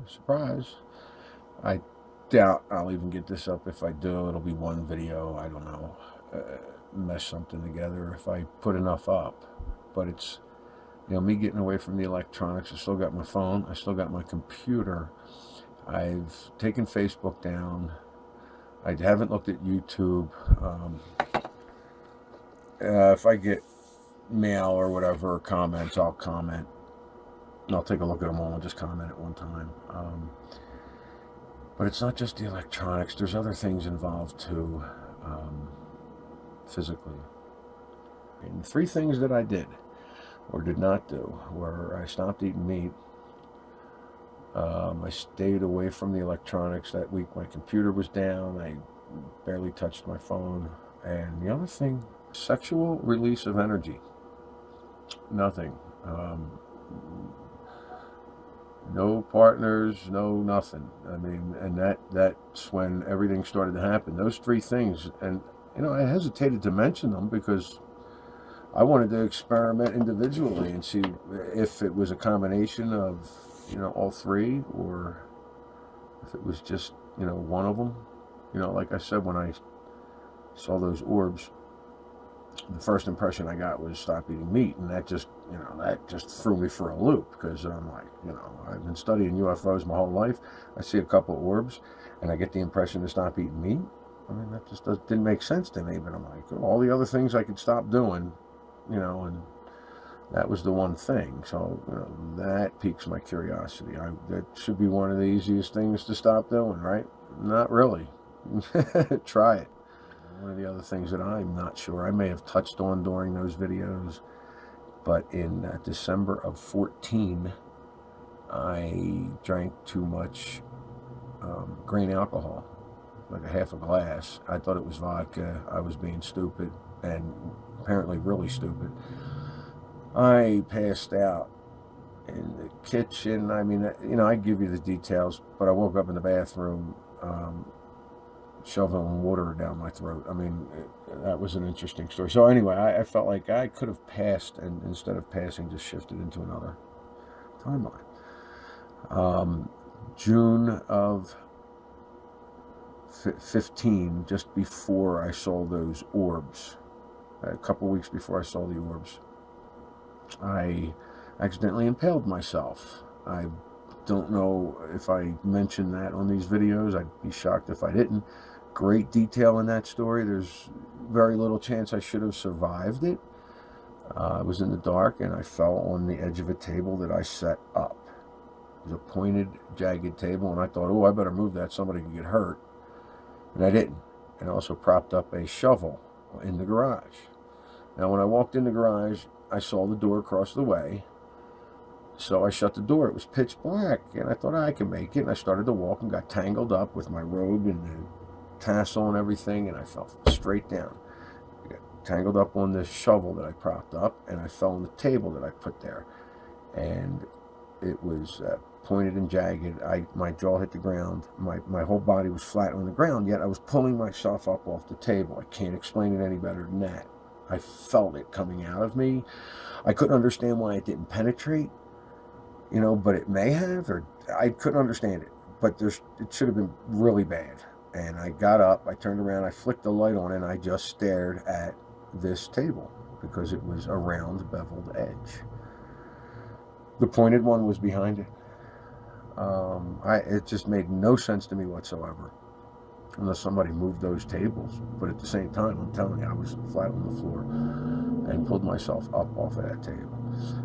Surprise. I doubt I'll even get this up. If I do, it'll be one video. I don't know. Mesh something together if I put enough up. But it's, me getting away from the electronics. I still got my phone. I still got my computer. I've taken Facebook down. I haven't looked at YouTube. If I get mail or whatever, or comments, I'll comment. And I'll take a look at them all and just comment at one time. But it's not just the electronics. There's other things involved too, physically. And 3 things that I did or did not do were I stopped eating meat. I stayed away from the electronics that week. My computer was down. I barely touched my phone. And the other thing, sexual release of energy. Nothing. No partners, no nothing. I mean, and that's when everything started to happen. Those 3 things. And, I hesitated to mention them because I wanted to experiment individually and see if it was a combination of, all 3, or if it was just, one of them. Like I said, when I saw those orbs, the first impression I got was stop eating meat, and that just threw me for a loop, because I'm like, I've been studying UFOs my whole life. I see a couple of orbs, and I get the impression to stop eating meat. I mean, that just didn't make sense to me. But I'm like, all the other things I could stop doing, and that was the one thing. So that piques my curiosity. That should be one of the easiest things to stop doing, right? Not really. Try it. One of the other things that I'm not sure, I may have touched on during those videos, but in December of 14, I drank too much grain alcohol, like a half a glass. I thought it was vodka. I was being stupid, and apparently really stupid. I passed out in the kitchen. I mean, I give you the details, but I woke up in the bathroom, shoveling water down my throat. I mean, that was an interesting story. So anyway, I felt like I could have passed, and instead of passing, just shifted into another timeline. June of 15, just before I saw those orbs, a couple weeks before I saw the orbs, I accidentally impaled myself. I don't know if I mentioned that on these videos. I'd be shocked if I didn't. Great detail in that story. There's very little chance I should have survived it. I was in the dark, and I fell on the edge of a table that I set up. It was a pointed, jagged table, and I thought, I better move that. Somebody could get hurt. And I didn't. And I also propped up a shovel in the garage. Now, when I walked in the garage, I saw the door across the way. So I shut the door. It was pitch black, and I thought I can make it. And I started to walk and got tangled up with my robe and the tassel and everything, and I fell straight down. I got tangled up on the shovel that I propped up, and I fell on the table that I put there. And it was pointed and jagged. My jaw hit the ground. My whole body was flat on the ground, yet I was pulling myself up off the table. I can't explain it any better than that. I felt it coming out of me. I couldn't understand why it didn't penetrate, but it may have, or I couldn't understand it. But it should have been really bad. And I got up, I turned around, I flicked the light on, and I just stared at this table because it was a round, beveled edge. The pointed one was behind it. It just made no sense to me whatsoever, unless somebody moved those tables. But at the same time, I'm telling you, I was flat on the floor and pulled myself up off of that table.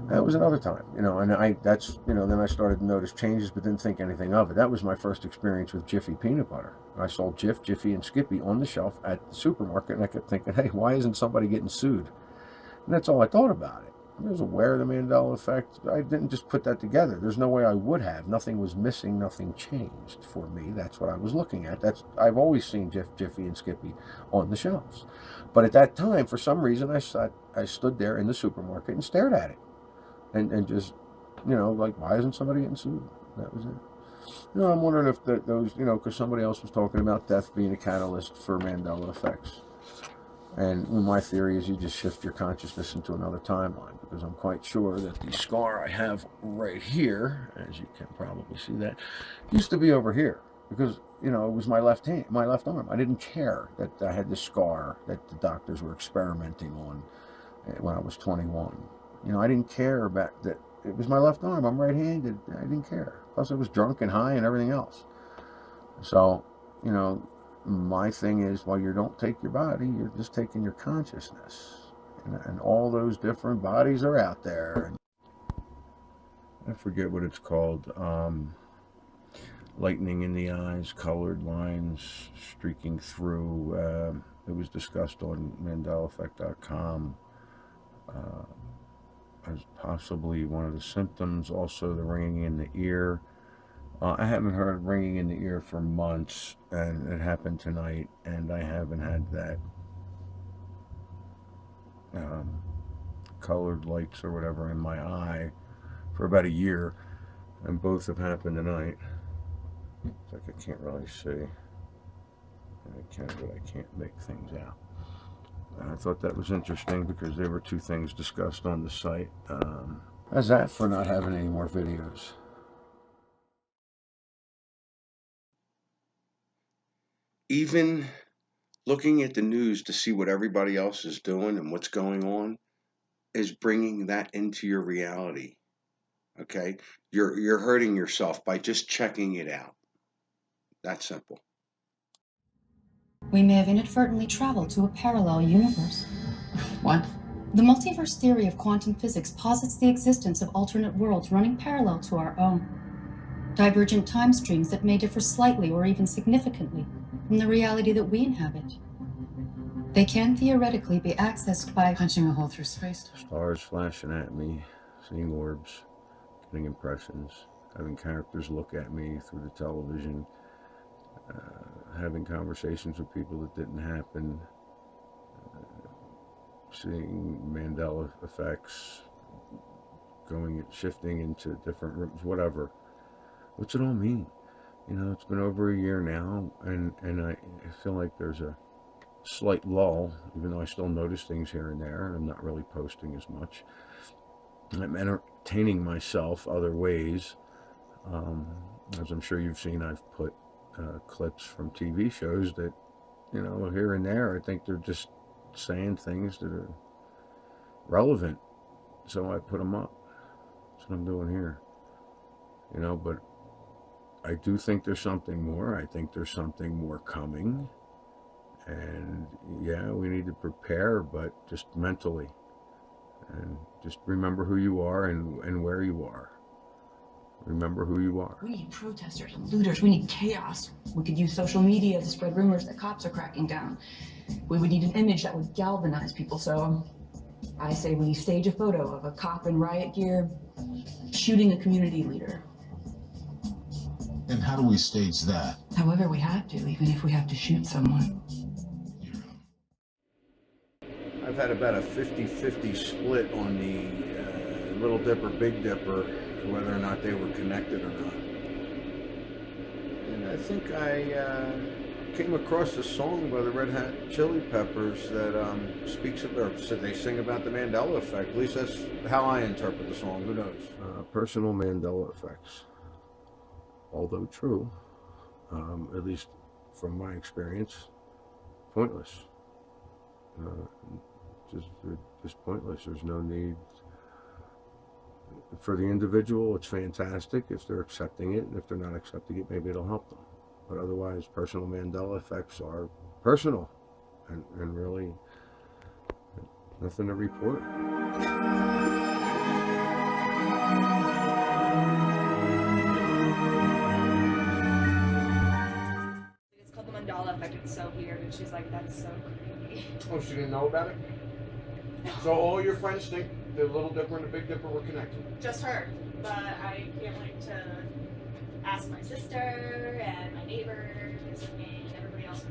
That was another time, and then I started to notice changes, but didn't think anything of it. That was my first experience with Jiffy peanut butter. I saw Jif, Jiffy, and Skippy on the shelf at the supermarket, and I kept thinking, hey, why isn't somebody getting sued? And that's all I thought about it. I was aware of the Mandela effect. I didn't just put that together. There's no way I would have. Nothing was missing. Nothing changed for me. That's what I was looking at. I've always seen Jif, Jiffy, and Skippy on the shelves. But at that time, for some reason, I stood there in the supermarket and stared at it. And just, like, why isn't somebody getting sued? That was it. I'm wondering if those, because somebody else was talking about death being a catalyst for Mandela effects. And my theory is you just shift your consciousness into another timeline, because I'm quite sure that the scar I have right here, as you can probably see that, used to be over here, because, you know, it was my left hand, my left arm. I didn't care that I had this scar that the doctors were experimenting on when I was 21. You know, I didn't care about that. It was my left arm. I'm right-handed. I didn't care. Plus, I was drunk and high and everything else. So, you know, my thing is, while you don't take your body, you're just taking your consciousness. And all those different bodies are out there. I forget what it's called. Lightning in the eyes, colored lines streaking through. It was discussed on MandelaEffect.com as possibly one of the symptoms. Also, the ringing in the ear. I haven't heard ringing in the ear for months, and it happened tonight, and I haven't had that colored lights or whatever in my eye for about a year, and both have happened tonight. It's like I can't really see. I can, but I can't make things out. I thought that was interesting because there were two things discussed on the site. How's that for not having any more videos? Even looking at the news to see what everybody else is doing and what's going on is bringing that into your reality. Okay? You're hurting yourself by just checking it out. That simple. We may have inadvertently traveled to a parallel universe. What? The multiverse theory of quantum physics posits the existence of alternate worlds running parallel to our own. Divergent time streams that may differ slightly or even significantly from the reality that we inhabit. They can theoretically be accessed by punching a hole through space. Stars flashing at me, seeing orbs, getting impressions, having characters look at me through the television, having conversations with people that didn't happen, seeing Mandela effects, shifting into different rooms, whatever. What's it all mean? You know, it's been over a year now, and I feel like there's a slight lull, even though I still notice things here and there, and I'm not really posting as much. I'm entertaining myself other ways. As I'm sure you've seen, I've put clips from TV shows that, you know, here and there, I think they're just saying things that are relevant, so I put them up. That's what I'm doing here, you know. But I do think there's something more. I think there's something more coming, and yeah, we need to prepare, but just mentally, and just remember who you are and where you are. Remember who you are. We need protesters and looters. We need chaos. We could use social media to spread rumors that cops are cracking down. We would need an image that would galvanize people. So I say we stage a photo of a cop in riot gear shooting a community leader. And how do we stage that? However we have to, even if we have to shoot someone. I've had about a 50-50 split on the Little Dipper, Big Dipper, whether or not they were connected or not. And I think I came across a song by the Red Hot Chili Peppers that speaks of, or they sing about the Mandela effect. At least that's how I interpret the song. Who knows? Personal Mandela effects. Although true, at least from my experience, pointless. Just pointless. There's no need. For the individual, it's fantastic if they're accepting it, and if they're not accepting it, maybe it'll help them. But otherwise, personal Mandela effects are personal, and really nothing to report. It's called the Mandela effect. It's so weird, and she's like, "That's so creepy." Oh, she didn't know about it? So all your friends think the Little Dipper and the Big Dipper were connected? Just her, but I can't wait to ask my sister and my neighbors and everybody else.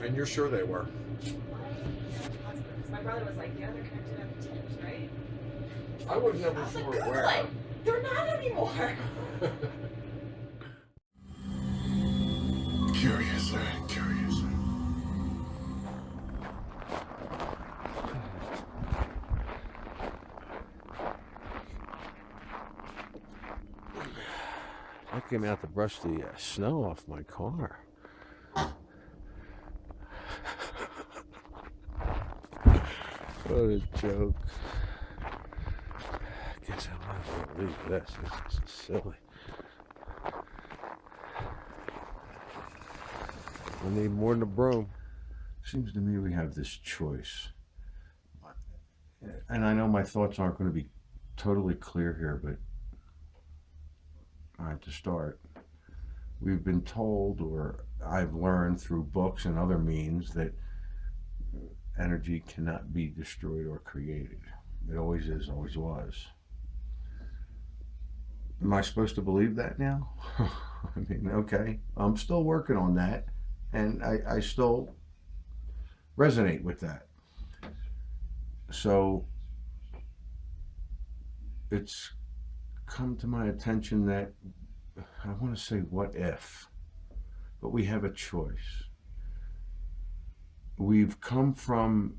And you're sure they were? Because my brother was like, "Yeah, they're connected at the tips, right?" I was never I was like, sure "Good, where. like, they're not anymore." Curious, curious. I came out to brush the snow off my car. What a joke. I guess I might as well leave this. This is silly. I need more than a broom. Seems to me we have this choice. And I know my thoughts aren't going to be totally clear here, but I have to start. We've been told, or I've learned through books and other means, that energy cannot be destroyed or created. It always is, always was. Am I supposed to believe that now? I mean, okay, I'm still working on that, and I still resonate with that. So it's come to my attention that I want to say what if, but we have a choice. We've come from,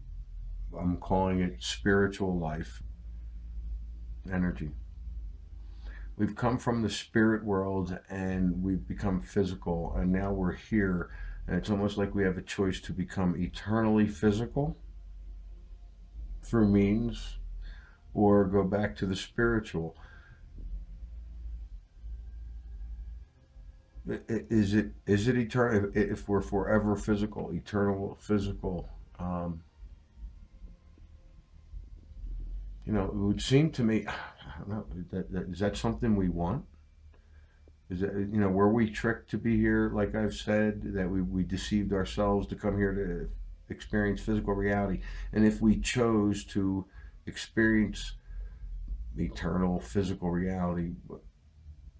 I'm calling it spiritual life, energy. We've come from the spirit world and we've become physical, and now we're here, and it's almost like we have a choice to become eternally physical through means, or go back to the spiritual. Is it eternal? If we're forever physical, eternal physical, it would seem to me, I don't know, is that something we want? Is that, were we tricked to be here, like I've said, that we deceived ourselves to come here to experience physical reality? And if we chose to experience eternal physical reality,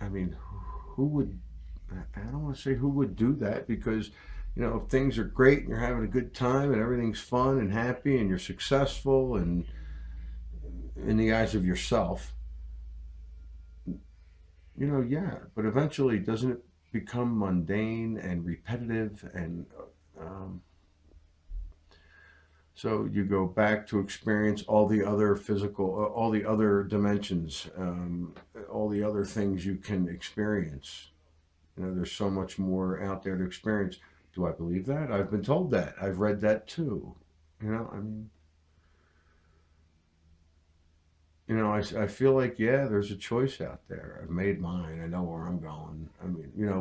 I mean, who would, I don't want to say who would do that, because if things are great and you're having a good time and everything's fun and happy and you're successful and in the eyes of yourself, yeah, but eventually doesn't it become mundane and repetitive? And so you go back to experience all the other physical, all the other dimensions, all the other things you can experience. There's so much more out there to experience. Do I believe that? I've been told that. I've read that too. I feel like, yeah, there's a choice out there. I've made mine. I know where I'm going.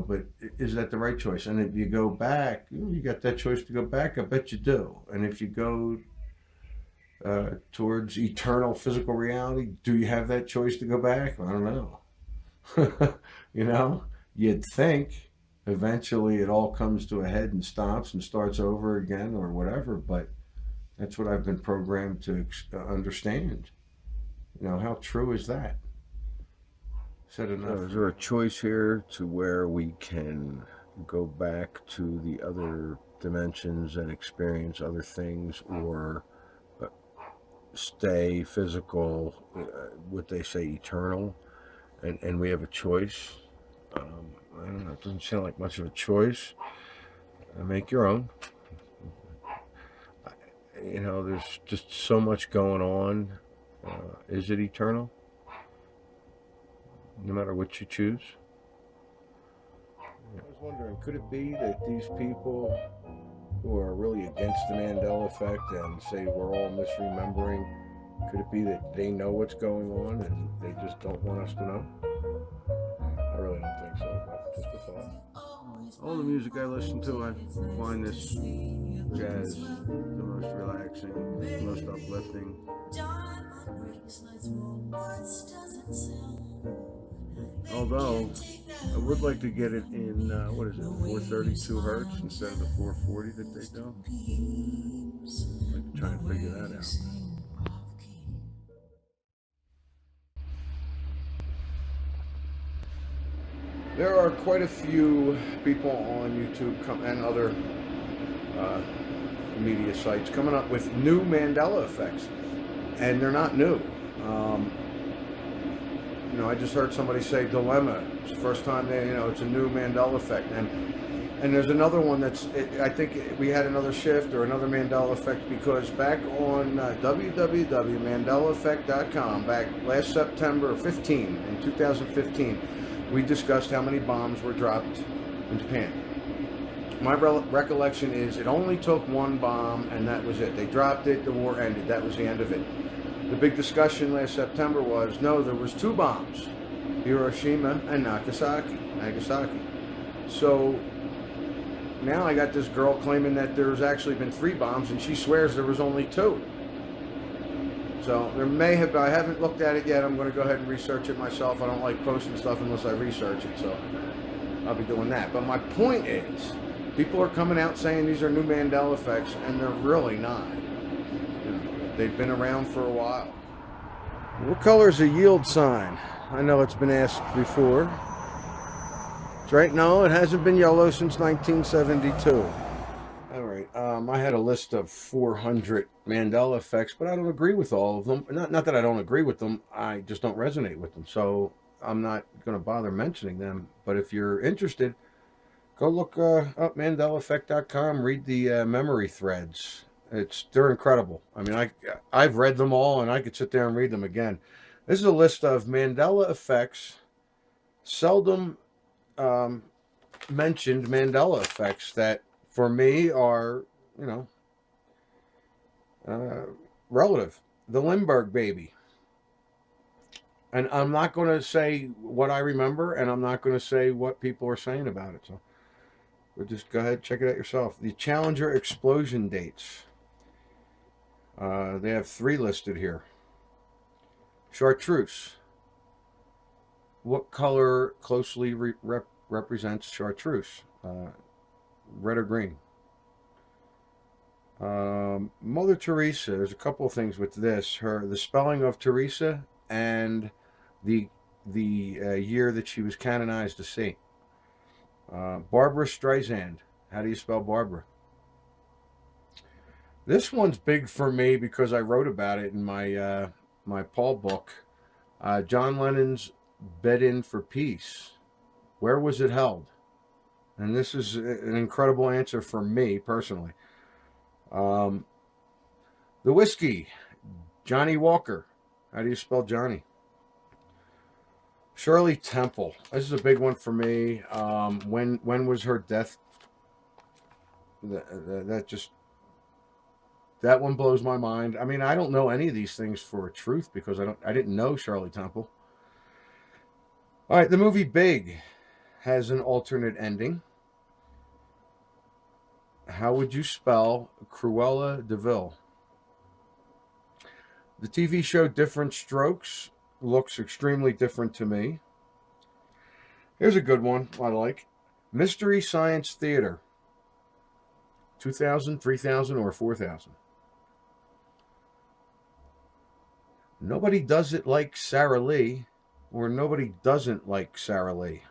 But is that the right choice? And if you go back, you got that choice to go back. I bet you do. And if you go towards eternal physical reality, do you have that choice to go back? I don't know. You'd think eventually it all comes to a head and stops and starts over again or whatever, but that's what I've been programmed to understand. How true is that? Said enough. So is there a choice here to where we can go back to the other dimensions and experience other things, or stay physical, what they say, eternal, and we have a choice? I don't know, it doesn't sound like much of a choice. Make your own. There's just so much going on. Is it eternal? No matter what you choose? I was wondering, could it be that these people who are really against the Mandela effect and say we're all misremembering, could it be that they know what's going on and they just don't want us to know? I really don't think so, but just a thought. All the music I listen to, I find this jazz the most relaxing, the most uplifting. Although I would like to get it in 432 hertz instead of the 440 that they do. I'd like to try and figure that out. There are quite a few people on YouTube and other media sites coming up with new Mandela effects, and they're not new. I just heard somebody say Dilemma. It's the first time it's a new Mandela effect, and there's another one I think we had another shift or another Mandela effect, because back on www.mandelaeffect.com, back last September 15 in 2015. we discussed how many bombs were dropped in Japan. My recollection is it only took one bomb and that was it. They dropped it, the war ended, that was the end of it. The big discussion last September was, no, there was 2 bombs, Hiroshima and Nagasaki. So now I got this girl claiming that there's actually been 3 bombs and she swears there was only 2. So there may have, I haven't looked at it yet. I'm going to go ahead and research it myself. I don't like posting stuff unless I research it, so I'll be doing that. But my point is, people are coming out saying these are new Mandela effects, and they're really not. You know, they've been around for a while. What color is a yield sign? I know it's been asked before. That's right. No, it hasn't been yellow since 1972. All right. I had a list of 400 Mandela effects, but I don't agree with all of them. Not that I don't agree with them. I just don't resonate with them. So I'm not going to bother mentioning them. But if you're interested, go look up MandelaEffect.com. Read the memory threads. They're incredible. I mean, I've read them all, and I could sit there and read them again. This is a list of Mandela effects, seldom mentioned Mandela effects that, for me, are, you know, relative. The Lindbergh baby. And I'm not going to say what I remember, and I'm not going to say what people are saying about it. So we'll just go ahead and check it out yourself. The Challenger explosion dates. They have 3 listed here. Chartreuse. What color closely represents chartreuse? Red or green? Mother Teresa. There's a couple of things with this. The spelling of Teresa and the year that she was canonized a saint. Barbara Streisand. How do you spell Barbara? This one's big for me because I wrote about it in my my Paul book. John Lennon's Bed-In for Peace. Where was it held? And this is an incredible answer for me personally. The whiskey, Johnny Walker. How do you spell Johnny? Shirley Temple. This is a big one for me. When was her death? That one blows my mind. I mean, I don't know any of these things for a truth because I didn't know Shirley Temple. All right, the movie Big has an alternate ending. How would you spell Cruella de Vil? The TV show Different Strokes looks extremely different to me. Here's a good one I like. Mystery Science Theater. 2,000, 3,000, or 4,000. Nobody does it like Sarah Lee, or nobody doesn't like Sarah Lee.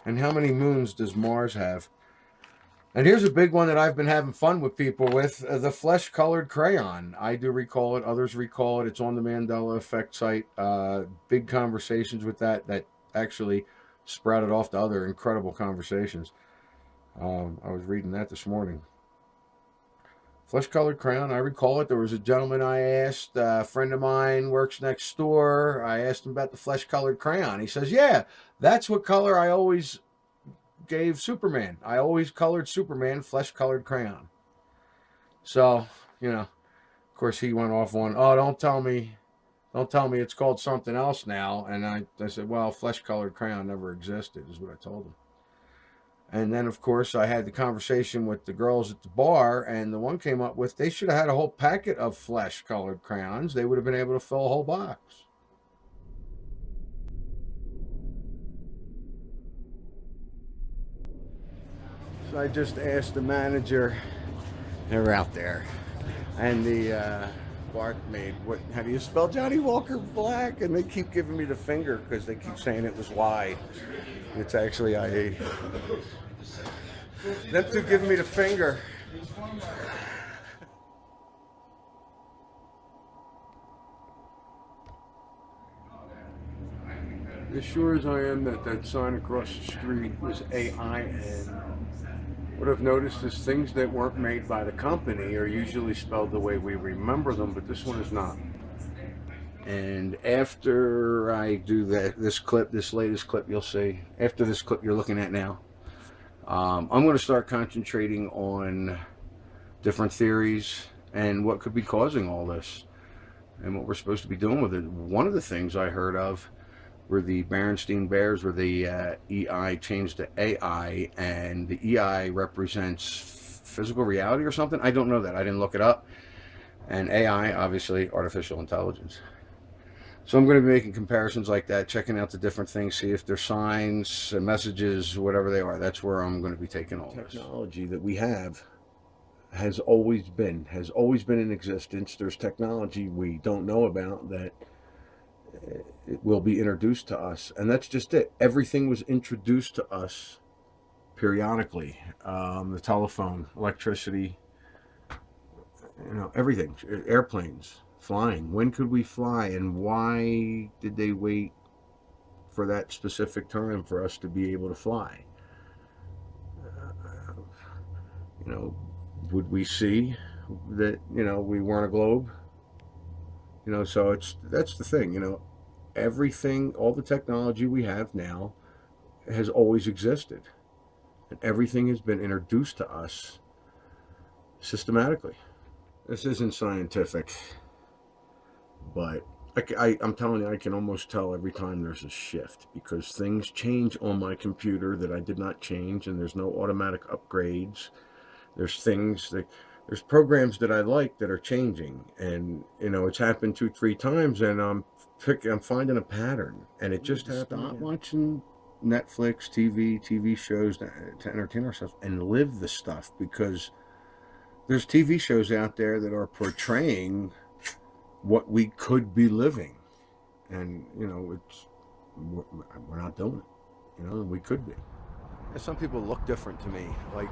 And how many moons does Mars have? And here's a big one that I've been having fun with people with, the flesh-colored crayon. I do recall it. Others recall it. It's on the Mandela Effect site. Big conversations with that actually sprouted off to other incredible conversations. I was reading that this morning. Flesh-colored crayon, I recall it. There was a gentleman I asked, a friend of mine works next door. I asked him about the flesh-colored crayon. He says, yeah, that's what color I always gave Superman. I always colored Superman flesh-colored crayon. So, you know, of course he went off on, oh, don't tell me it's called something else now. And I said, well, flesh-colored crayon never existed, is what I told him. And then, of course, I had the conversation with the girls at the bar, and the one came up with, they should have had a whole packet of flesh-colored crayons. They would have been able to fill a whole box. So I just asked the manager, they're out there, and the barmaid, how do you spell Johnny Walker Black? And they keep giving me the finger because they keep saying it was Y. It's actually I-8. Them two giving me the finger. As sure as I am that sign across the street was AIN. What I've noticed is things that weren't made by the company are usually spelled the way we remember them, but this one is not. And after I do this latest clip, you'll see, after this clip you're looking at now, I'm going to start concentrating on different theories and what could be causing all this and what we're supposed to be doing with it. One of the things I heard of were the Berenstain Bears, where the EI changed to AI, and the EI represents physical reality or something. I don't know that. I didn't look it up. And AI, obviously, artificial intelligence. So I'm going to be making comparisons like that, checking out the different things, see if there's signs, messages, whatever they are. That's where I'm going to be taking all this. Technology that we have has always been in existence. There's technology we don't know about that it will be introduced to us, and that's just it. Everything was introduced to us periodically. The telephone, electricity, everything, airplanes, flying. When could we fly, and why did they wait for that specific time for us to be able to fly? Would we see that, we weren't a globe? So that's the thing, everything, all the technology we have now has always existed. And everything has been introduced to us systematically. This isn't scientific, but I'm telling you, I can almost tell every time there's a shift, because things change on my computer that I did not change, and there's no automatic upgrades. There's there's programs that I like that are changing, and it's happened 2-3 times, and I'm finding a pattern, and it just happened. Stop watching Netflix, TV shows to entertain ourselves and live the stuff, because there's TV shows out there that are portraying what we could be living, and we're not doing it. We could be. And some people look different to me. Like,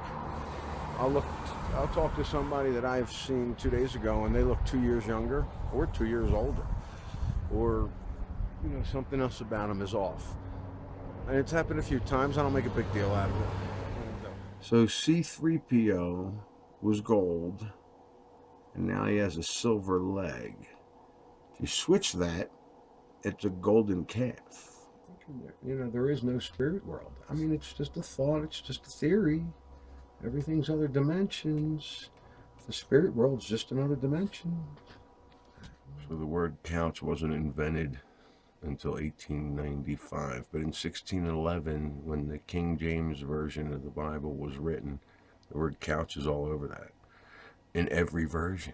I'll talk to somebody that I've seen 2 days ago, and they look 2 years younger or 2 years older, or something else about them is off. And it's happened a few times. I don't make a big deal out of it. So C-3PO was gold, and now he has a silver leg. If you switch that, it's a golden calf. There is no spirit world. I mean, it's just a thought. It's just a theory. Everything's other dimensions. The spirit world's just another dimension. So the word couch wasn't invented until 1895, but in 1611, when the King James Version of the Bible was written, the word couch is all over that, in every version.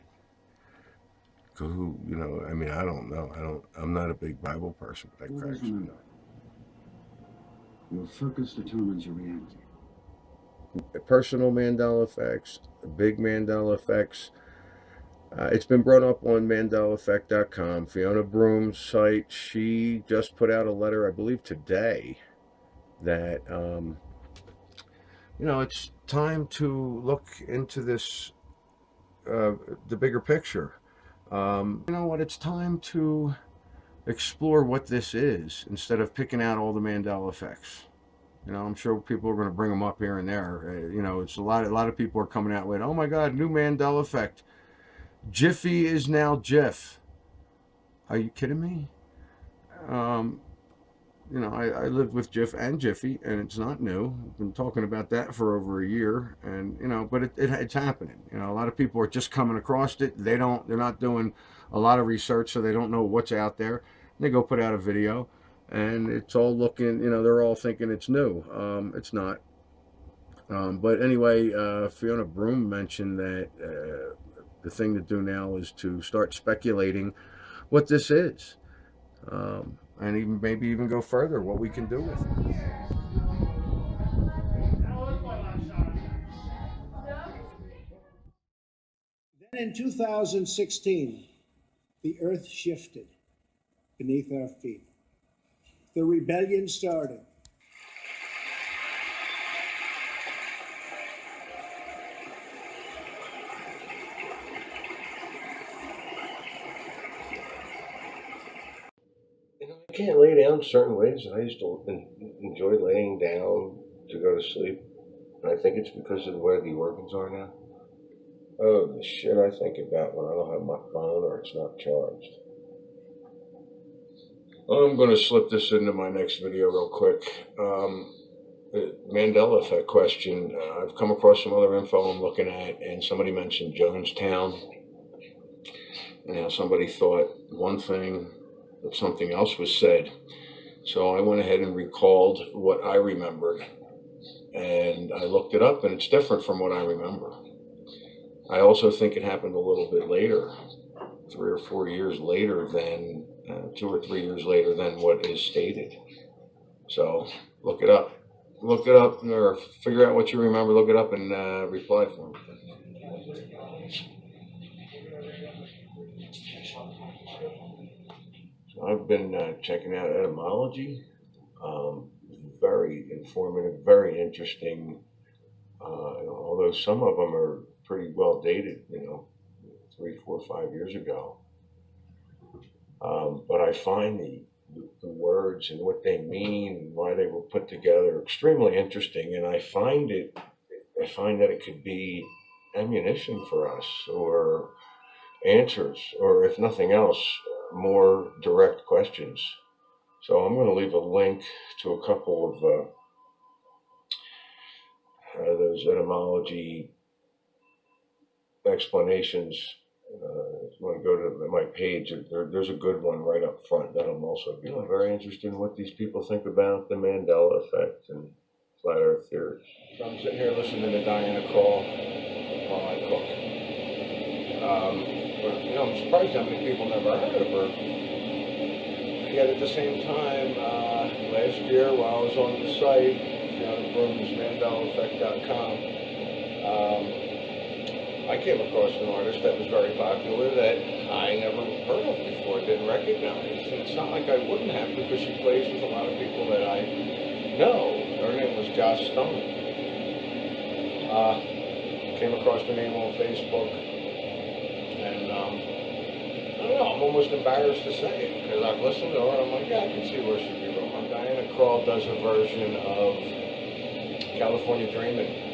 I don't know. I'm not a big Bible person, but that cracks me up. Your focus determines your reality. Personal Mandela effects, big Mandela effects. It's been brought up on MandelaEffect.com. Fiona Broom's site. She just put out a letter, I believe today, that it's time to look into this, the bigger picture. It's time to explore what this is, instead of picking out all the Mandela effects. I'm sure people are going to bring them up here and there. It's a lot of people are coming out with, oh my God, new Mandela effect. Jiffy is now Jif. Are you kidding me? I lived with Jif and Jiffy, and it's not new. I've been talking about that for over a year, and but it's happening. A lot of people are just coming across it. They're not doing a lot of research, so they don't know what's out there. They go put out a video, and it's all looking, they're all thinking it's new. It's not. But anyway, Fiona Broom mentioned that the thing to do now is to start speculating what this is, and maybe even go further, what we can do with it. Then in 2016, the earth shifted beneath our feet. The rebellion started. I can't lay down certain ways, and I just don't enjoy laying down to go to sleep. And I think it's because of where the organs are now. Oh, the shit I think about when I don't have my phone or it's not charged. I'm going to slip this into my next video real quick. The Mandela effect question. I've come across some other info I'm looking at, and somebody mentioned Jonestown. And how somebody thought one thing, but something else was said. So I went ahead and recalled what I remembered. And I looked it up, and it's different from what I remember. I also think it happened a little bit later, 3 or 4 years later than, 2 or 3 years later than what is stated. So look it up. Look it up, or figure out what you remember, look it up, and reply for me. So I've been checking out etymology. Very informative, very interesting. Although some of them are pretty well dated, 3, 4, 5 years ago. But I find the words and what they mean and why they were put together extremely interesting, and I find that it could be ammunition for us, or answers, or if nothing else, more direct questions. So I'm going to leave a link to a couple of those etymology explanations. If you want to go to my page, there's a good one right up front. That'll also be very interested in what these people think about the Mandela effect and flat Earth theory. So I'm sitting here listening to Diana Krall while I cook. But, I'm surprised how many people never heard of her. Yet at the same time, last year while I was on the site, Fiona Broome's MandelaEffect.com, I came across an artist that was very popular that I never heard of before, didn't recognize. And it's not like I wouldn't have, because she plays with a lot of people that I know. Her name was Joss Stone. Came across the name on Facebook, and I don't know, I'm almost embarrassed to say it, because I've listened to her and I'm like, yeah, I can see where she'd be wrong. Diana Krall does a version of California Dreamin'.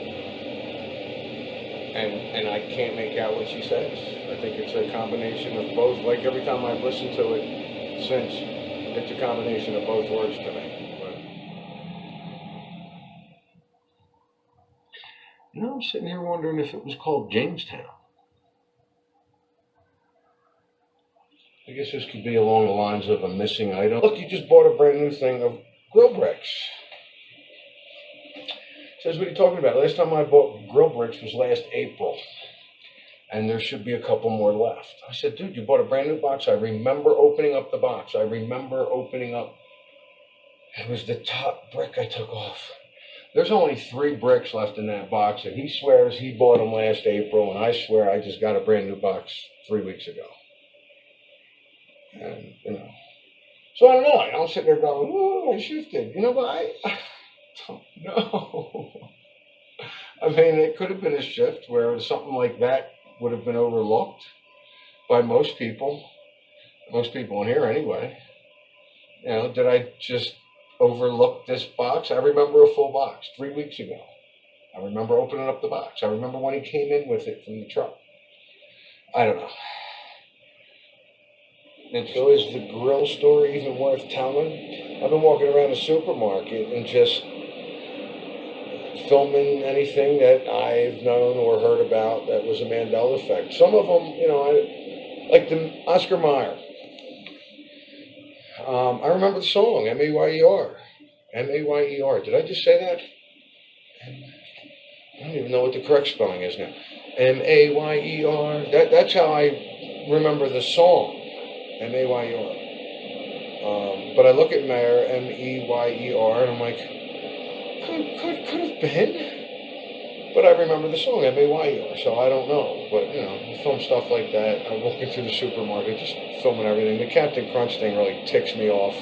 And I can't make out what she says. I think it's a combination of both. Like every time I've listened to it since, it's a combination of both words to me. But, I'm sitting here wondering if it was called Jamestown. I guess this could be along the lines of a missing item. Look, you just bought a brand new thing of grill bricks. Says, what are you talking about? Last time I bought grill bricks was last April, and there should be a couple more left. I said, dude, you bought a brand new box. I remember opening up the box. I remember opening up, it was the top brick I took off. There's only 3 bricks left in that box, and he swears he bought them last April, and I swear I just got a brand new box 3 weeks ago. And, so I don't know. I'm sitting there going, oh, I shifted. But I don't know. I mean, it could have been a shift where something like that would have been overlooked by most people in here anyway. Did I just overlook this box? I remember a full box 3 weeks ago. I remember opening up the box. I remember when he came in with it from the truck. I don't know. And so is the grill story even worth telling? I've been walking around the supermarket and just filming anything that I've known or heard about that was a Mandela effect. Some of them, like the Oscar Mayer. I remember the song, M-A-Y-E-R. M-A-Y-E-R. Did I just say that? I don't even know what the correct spelling is now. M-A-Y-E-R. That's how I remember the song. M-A-Y-E-R. But I look at Mayer, M-E-Y-E-R, and I'm like, could have been. But I remember the song, M-A-Y-E-R, so I don't know. But, I film stuff like that. I'm walking through the supermarket, just filming everything. The Captain Crunch thing really ticks me off.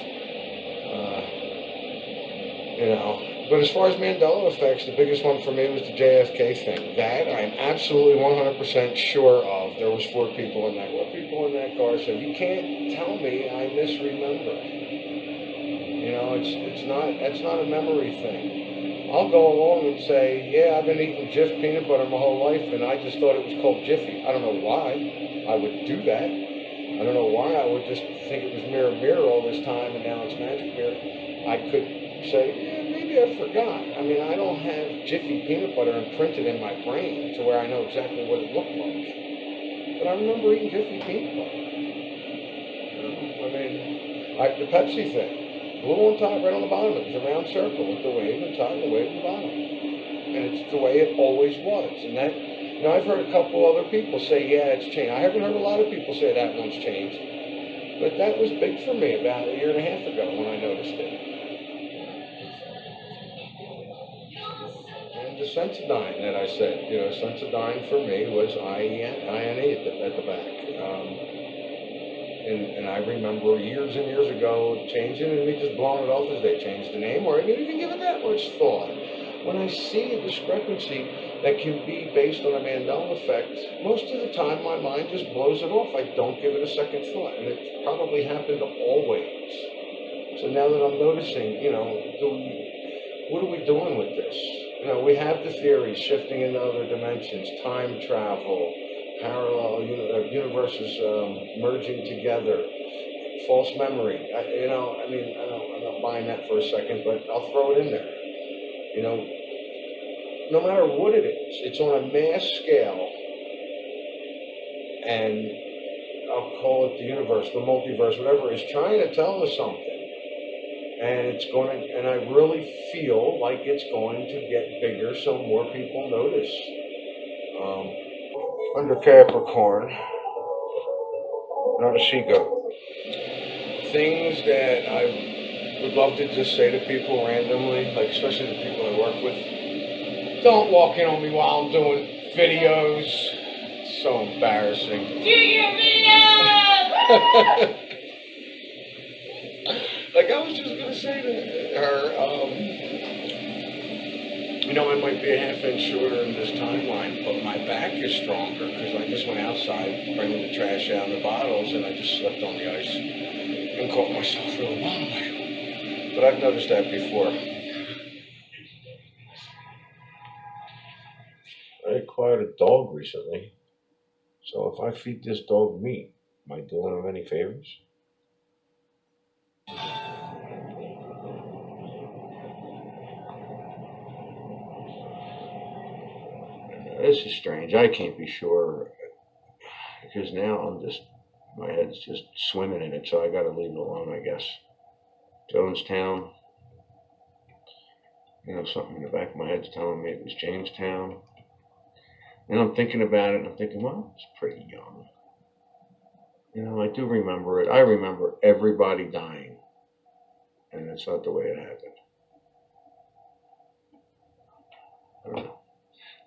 But as far as Mandela effects, the biggest one for me was the JFK thing. That I'm absolutely 100% sure of. There was 4 people in that. 4 people in that car, so you can't tell me I misremember. That's not a memory thing. I'll go along and say, yeah, I've been eating Jif peanut butter my whole life, and I just thought it was called Jiffy. I don't know why I would do that. I don't know why I I would just think it was Mirror Mirror all this time, and now it's Magic Mirror, I could say, yeah, maybe I forgot. I mean, I don't have Jiffy peanut butter imprinted in my brain to where I know exactly what it looked like. But I remember eating Jiffy peanut butter. I mean, the Pepsi thing. Blue on top, red on the bottom. It was a round circle with the wave on top and the wave on the bottom. And it's the way it always was. And that, you know, I've heard a couple other people say, yeah, it's changed. I haven't heard a lot of people say that one's changed. But that was big for me about a year and a half ago when I noticed it. And the Sensodyne that I said, you know, Sensodyne for me was INE at the back. And I remember years and years ago changing and me just blowing it off as they changed the name, or I didn't even give it that much thought. When I see a discrepancy that can be based on a Mandela effect, most of the time my mind just blows it off. I don't give it a second thought, and it probably happened always. So now that I'm noticing, you know, what are we doing with this? You know, we have the theories shifting into other dimensions, time travel, parallel universes merging together, false memory. I'm not buying that for a second, but I'll throw it in there. You know, no matter what it is, it's on a mass scale, and I'll call it the universe, the multiverse, whatever, is trying to tell us something. And it's going to, and I really feel like it's going to get bigger so more people notice. Under Capricorn, not a she-goat. Things that I would love to just say to people randomly, like especially the people I work with. Don't walk in on me while I'm doing videos. It's so embarrassing. Do your video! Like I was just going to say to her, you know, I might be a half-inch shorter in this timeline, but my back is stronger because I just went outside bringing the trash out in the bottles and I just slipped on the ice and caught myself really wrong. But I've noticed that before. I acquired a dog recently, so if I feed this dog meat, am I doing him any favors? This is strange. I can't be sure because now my head's just swimming in it, so I got to leave it alone, I guess. Jonestown. You know, something in the back of my head's telling me it was Jamestown. And I'm thinking about it, and I'm thinking, well, it's pretty young. You know, I do remember it. I remember everybody dying, and that's not the way it happened.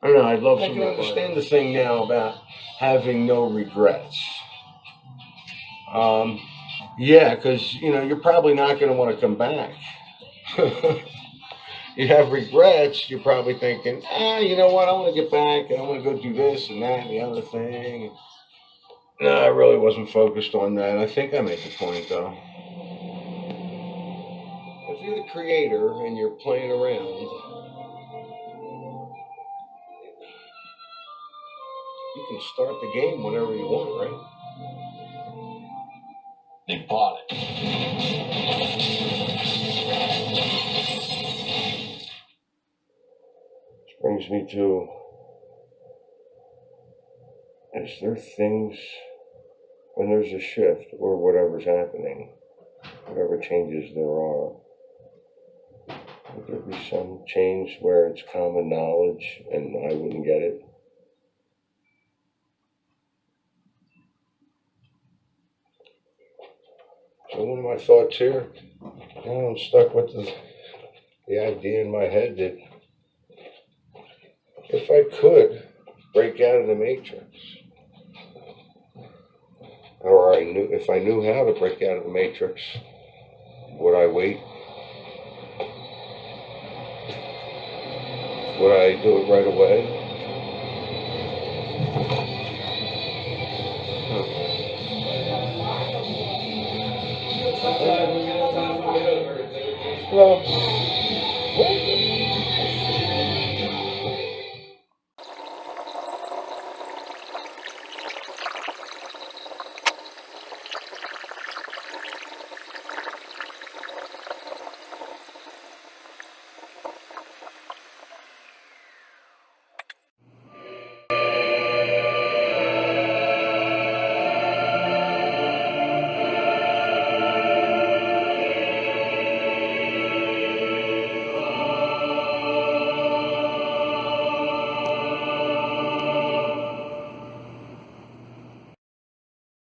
I don't know. I'd love to understand the thing now about having no regrets. Yeah, because, you know, you're probably not going to want to come back. You have regrets, you're probably thinking, you know what, I want to get back, and I want to go do this and that and the other thing. No, I really wasn't focused on that. I think I made the point, though. If you're the creator and you're playing around, you can start the game whenever you want, right? They bought it. Which brings me to, is there things, when there's a shift or whatever's happening, whatever changes there are, would there be some change where it's common knowledge and I wouldn't get it? So one of my thoughts here, I'm stuck with the idea in my head that if I could break out of the matrix, or if I knew how to break out of the matrix, would I wait? Would I do it right away? Well,